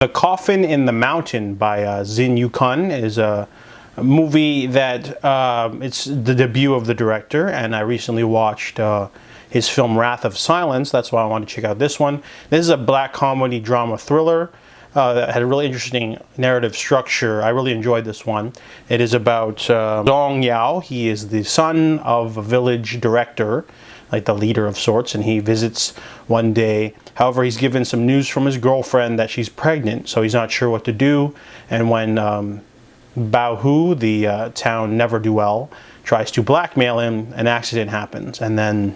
The Coffin in the Mountain by Xi'an is a movie that it's the debut of the director, and I recently watched his film Wrath of Silence. That's why I wanted to check out this one. This is a black comedy drama thriller that had a really interesting narrative structure. I really enjoyed this one. It is about Zhong Yao. He is the son of a village director, like the leader of sorts, and he visits one day. However, he's given some news from his girlfriend that she's pregnant, so he's not sure what to do. And when Bao Hu, the town never-do-well, tries to blackmail him, an accident happens. And then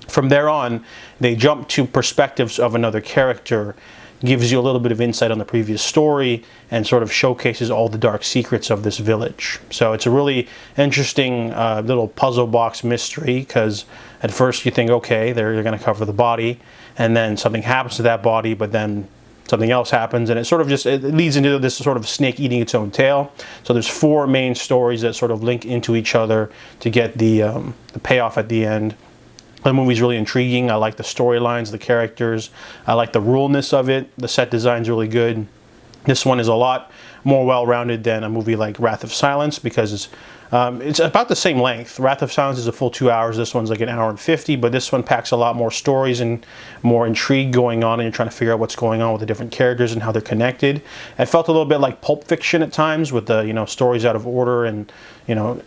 from there on, they jump to perspectives of another character, gives you a little bit of insight on the previous story, and sort of showcases all the dark secrets of this village. So it's a really interesting little puzzle box mystery, because at first you think, okay, they're going to cover the body, and then something happens to that body, but then something else happens, and it sort of just it leads into this sort of snake eating its own tail. So there's four main stories that sort of link into each other to get the payoff at the end. The movie's really intriguing. I like the storylines, the characters. I like the ruralness of it. The set design's really good. This one is a lot more well-rounded than a movie like Wrath of Silence, because it's about the same length. Wrath of Silence is a full 2 hours. This one's like 1 hour and 50, but this one packs a lot more stories and more intrigue going on, and you're trying to figure out what's going on with the different characters and how they're connected. It felt a little bit like Pulp Fiction at times, with the stories out of order, and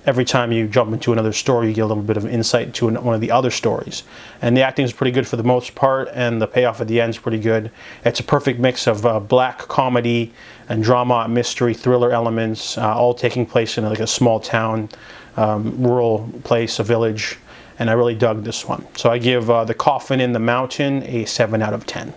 every time you jump into another story, you get a little bit of insight to one of the other stories. And the acting is pretty good for the most part, and the payoff at the end is pretty good. It's a perfect mix of black comedy and drama, mystery, thriller elements, all taking place in like a small town, rural place, a village, and I really dug this one. So I give The Coffin in the Mountain a 7 out of 10.